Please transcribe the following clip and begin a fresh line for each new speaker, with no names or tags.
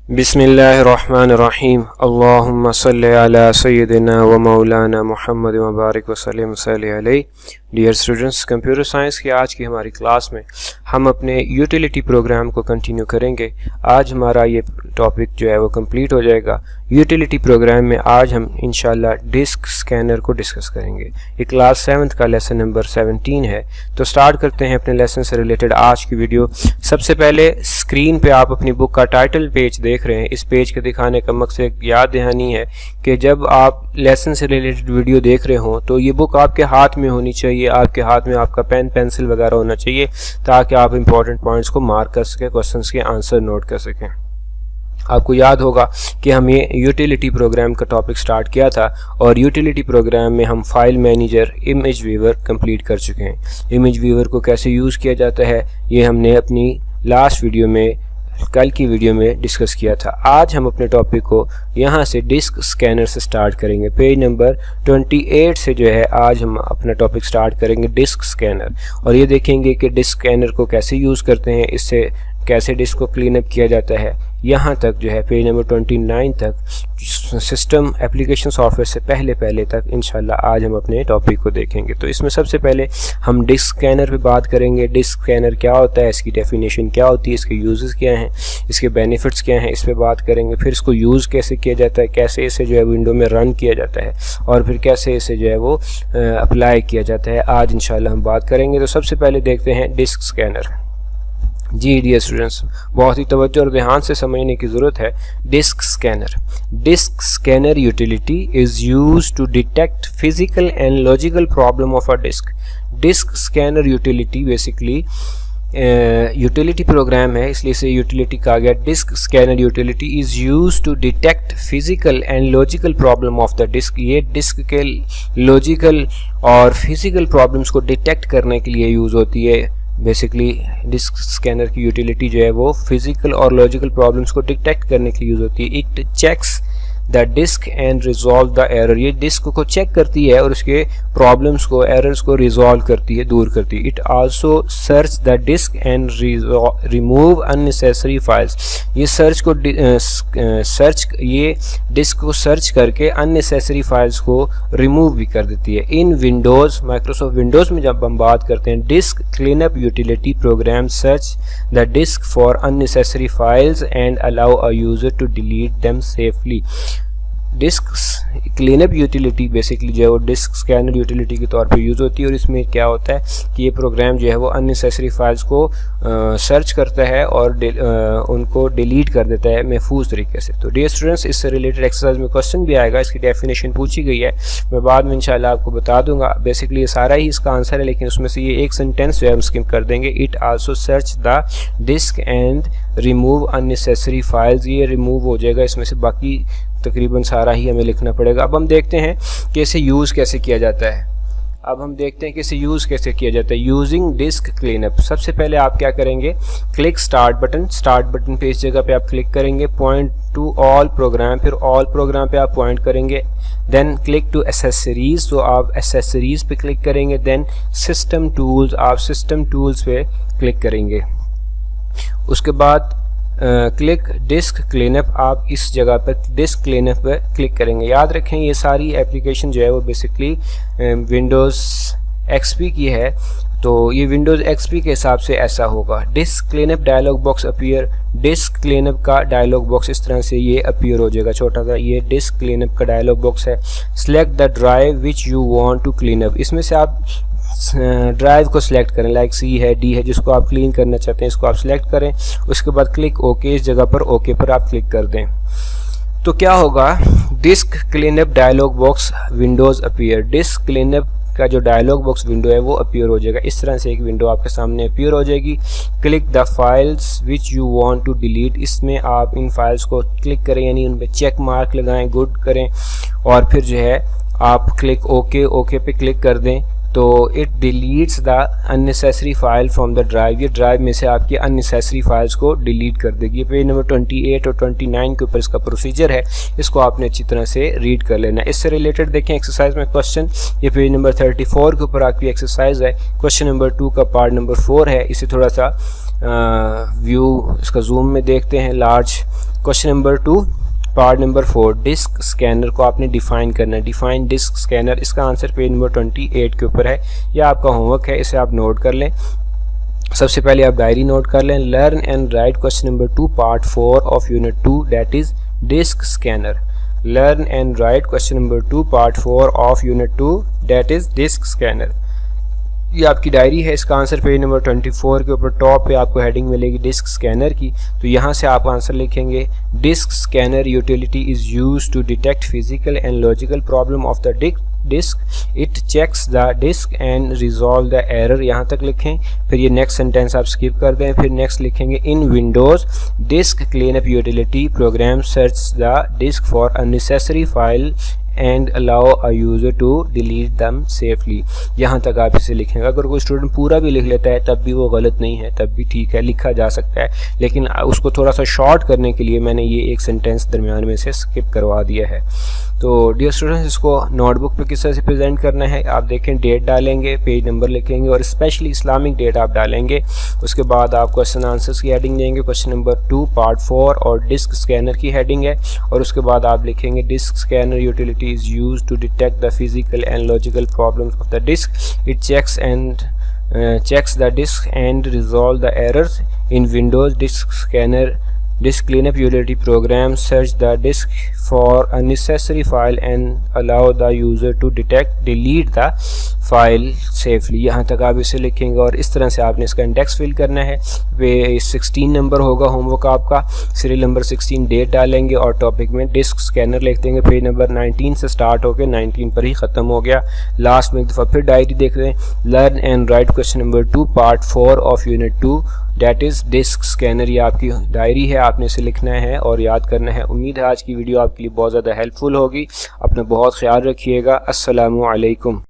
बिस्मिल्लाहिर्रहमानिर्रहीम अल्लाहुम्मा सल्लि अला सय्यिदिना व मौलाना मुहम्मद व बारिक व सल्लिम अलैहि। डियर स्टूडेंट्स, कंप्यूटर साइंस की आज की हमारी क्लास में हम अपने यूटिलिटी प्रोग्राम को कंटिन्यू करेंगे। आज हमारा ये टॉपिक जो है वो कंप्लीट हो जाएगा। यूटिलिटी प्रोग्राम में आज हम इंशाल्लाह डिस्क स्कैनर को डिस्कस करेंगे। ये क्लास 7th का लेसन नंबर 17 है। तो स्टार्ट करते हैं अपने लेसन से रिलेटेड आज की वीडियो। सबसे पहले स्क्रीन पे आप अपनी बुक का टाइटल पेज देख रहे हैं। इस पेज के दिखाने का मकसद याद दहानी है कि जब आप लेसन से रिलेटेड वीडियो देख रहे हों तो ये बुक आपके हाथ में होनी चाहिए, आपके हाथ में आपका पेन पेंसिल वगैरह होना चाहिए ताकि आप इंपॉर्टेंट पॉइंट्स को मार्क कर सकें, क्वेश्चंस के आंसर नोट कर सकें। आपको याद होगा कि हम ये यूटिलिटी प्रोग्राम का टॉपिक स्टार्ट किया था और यूटिलिटी प्रोग्राम में हम file manager, image viewer complete कर चुके हैं। इमेज व्यूअर को कैसे यूज़ किया जाता है ये हमने अपनी लास्ट वीडियो में, कल की वीडियो में डिस्कस किया था। आज हम अपने टॉपिक को यहाँ से डिस्क स्कैनर से स्टार्ट करेंगे। पेज नंबर 28 से जो है आज हम अपना टॉपिक स्टार्ट करेंगे डिस्क स्कैनर, और ये देखेंगे कि डिस्क स्कैनर को कैसे यूज़ करते हैं, इससे कैसे डिस्क को क्लीन अप किया जाता है। यहाँ तक जो है पेज नंबर 29 तक सिस्टम एप्लीकेशन सॉफ्टवेयर से पहले तक इंशाल्लाह आज हम अपने टॉपिक को देखेंगे। तो इसमें सबसे पहले हम डिस्क स्कैनर पे बात करेंगे। डिस्क स्कैनर क्या होता है, इसकी डेफिनेशन क्या होती है, इसके यूजेस क्या हैं, इसके बेनिफिट्स क्या हैं, इस पर बात करेंगे। फिर इसको यूज़ कैसे किया जाता है, कैसे इसे जो है विंडो में रन किया जाता है, और फिर कैसे इसे जो है वो अप्लाई किया जाता है, आज इंशाल्लाह हम बात करेंगे। तो सबसे पहले देखते हैं डिस्क स्कैनर। जी डियर स्टूडेंट्स, बहुत ही तवज्जो और ध्यान से समझने की ज़रूरत है। Disk scanner utility is used to detect physical and logical problem of a disk scanner utility basically utility program है, इसलिए इसे यूटिलिटी कहा गया। Disk scanner utility is used to detect physical and logical problem of the disk. ये disk के logical और physical problems को detect करने के लिए यूज़ होती है। बेसिकली डिस्क स्कैनर की यूटिलिटी जो है वो फिजिकल और लॉजिकल प्रॉब्लम्स को डिटेक्ट करने के लिए यूज़ होती है। It checks the disk and resolve the error. ये डिस्क को चेक करती है और उसके प्रॉब्लम्स को, एरर्स को रिजॉल्व करती है, दूर करती है। It also search the disk and remove unnecessary files. ये ये डिस्क को सर्च करके अननेसेसरी फाइल्स को रिमूव भी कर देती है। इन विंडोज़, माइक्रोसॉफ्ट विंडोज़ में जब हम बात करते हैं, disk cleanup utility program search the disk for unnecessary files and allow a user to delete them safely. Disk cleanup utility basically जो है वो डिस्क स्कैनर यूटिलिटी के तौर पे यूज़ होती है, और इसमें क्या होता है कि ये प्रोग्राम जो है वो अननेसेसरी फाइल्स को सर्च करता है और उनको डिलीट कर देता है महफूज तरीके से। तो डियर स्टूडेंट्स, इससे रिलेटेड एक्सरसाइज में क्वेश्चन भी आएगा, इसकी डेफिनेशन पूछी गई है, मैं बाद में इंशाल्लाह आपको बता दूंगा। बेसिकली ये सारा ही इसका आंसर है, लेकिन उसमें से ये एक सेंटेंस जो है हम स्किप कर देंगे। It also search the disk and remove unnecessary files. ये रिमूव हो जाएगा, इसमें से बाकी तकरीबन सारा ही हमें लिखना पड़ेगा। अब हम देखते हैं कि इसे यूज़ कैसे किया जाता है। Using disc cleanup. सबसे पहले आप क्या करेंगे, क्लिक स्टार्ट बटन पे इस जगह पे आप क्लिक करेंगे, पॉइंट टू ऑल प्रोग्राम, फिर ऑल प्रोग्राम पे आप पॉइंट करेंगे, देन क्लिक टू एसेसरीज, तो आप एसेसरीज पे क्लिक करेंगे, देन सिस्टम टूल्स, आप सिस्टम टूल्स पे क्लिक करेंगे। उसके बाद क्लिक डिस्क क्लीनअप, आप इस जगह पर डिस्क क्लीनअप पर क्लिक करेंगे। याद रखें ये सारी एप्लीकेशन जो है वो बेसिकली विंडोज़ एक्सपी की है, तो ये विंडोज़ एक्सपी के हिसाब से ऐसा होगा। Disk cleanup dialog box appear, disk cleanup का डायलॉग बॉक्स इस तरह से ये अपीयर हो जाएगा, छोटा सा। ये डिस्क क्लीनअप का डायलॉग बॉक्स है। Select the drive which you want to clean up, इसमें से आप ड्राइव को सिलेक्ट करें, लाइक सी है, डी है, जिसको आप क्लीन करना चाहते हैं इसको आप सिलेक्ट करें। उसके बाद क्लिक ओके, इस जगह पर ओके पर आप क्लिक कर दें। तो क्या होगा, disk cleanup dialog box windows appear. Disk cleanup का जो डायलॉग बॉक्स विंडो है वो अपीयर हो जाएगा। इस तरह से एक विंडो आपके सामने अपीयर हो जाएगी। Click the files which you want to delete, इसमें आप इन फाइल्स को क्लिक करें, यानी उन पर चेक मार्क लगाएं, गुड करें, और फिर जो है आप क्लिक ओके पे क्लिक कर दें। तो it deletes the unnecessary file from the drive. ये ड्राइव में से आपकी अननेसेसरी फाइल्स को डिलीट कर देगी। ये पेज नंबर 28 और 29 के ऊपर इसका प्रोसीजर है, इसको आपने अच्छी तरह से रीड कर लेना। इससे रिलेटेड देखें एक्सरसाइज में क्वेश्चन, ये पेज नंबर 34 के ऊपर आपकी एक्सरसाइज है। क्वेश्चन नंबर 2 का पार्ट नंबर 4 है। इसे थोड़ा सा व्यू इसका जूम में देखते हैं, large question number 2 part number 4, disk scanner को आपने डिफाइन करना है। डिफाइन डिस्क स्कैनर, इसका आंसर पेज नंबर 28 के ऊपर है। यह आपका होमवर्क है, इसे आप नोट कर लें। सबसे पहले आप डायरी नोट कर लें। Learn and write question number 2 part 4 of unit 2 that is disk scanner. Learn and write question number 2 part 4 of unit 2 that is disk scanner. ये आपकी डायरी है, इसका आंसर पेज नंबर 24 के ऊपर टॉप पे आपको हेडिंग मिलेगी डिस्क स्कैनर की। तो यहाँ से आप आंसर लिखेंगे disk scanner utility is use to detect physical and logical problem of the disk, it checks the disk and resolve the error. यहाँ तक लिखें, फिर ये नेक्स्ट सेंटेंस आप स्किप कर दें, फिर नेक्स्ट लिखेंगे in Windows disk clean up utility program search the disk for unnecessary file and allow a user to delete them safely. यहाँ तक आप इसे लिखेंगे। अगर कोई स्टूडेंट पूरा भी लिख लेता है तब भी वो गलत नहीं है, तब भी ठीक है, लिखा जा सकता है, लेकिन उसको थोड़ा सा शॉर्ट करने के लिए मैंने ये एक सेंटेंस दरमियान में से स्किप करवा दिया है। तो डियर स्टूडेंट्स, इसको नोटबुक पे किस तरह से प्रेजेंट करना है आप देखें। डेट डालेंगे, पेज नंबर लिखेंगे और स्पेशली इस्लामिक डेट आप डालेंगे। उसके बाद आप क्वेश्चन आंसर्स की हेडिंग देंगे, क्वेश्चन नंबर 2 पार्ट 4 और डिस्क स्कैनर की हेडिंग है। और उसके बाद आप लिखेंगे disk scanner utility is used to detect the physical and logical problems of the disk. It checks the disk and resolve the errors. In Windows disk scanner disk cleanup utility program search the disk for unnecessary file and allow the user to delete the file safely। यहाँ तक आप इसे लिखेंगे और इस तरह से आपने इसका इंडेक्स फिल करना है। वे 16 नंबर होगा होमवर्क आपका। सीरियल नंबर 16 डेट डालेंगे और टॉपिक में डिस्क स्कैनर लिख देंगे। पेज नंबर 19 से स्टार्ट होकर 19 पर ही ख़त्म हो गया। लास्ट में एक दफ़ा फिर डायरी देख रहे हैं। Learn and write question number 2 part 4 of unit 2 that is disk scanner. ये आपकी डायरी है, आपने इसे लिखना है और याद करना है। उम्मीद है आज की वीडियो आपके लिए बहुत ज़्यादा हेल्पफुल होगी। अपना बहुत ख्याल रखिएगा। अस्सलामु अलैकुम।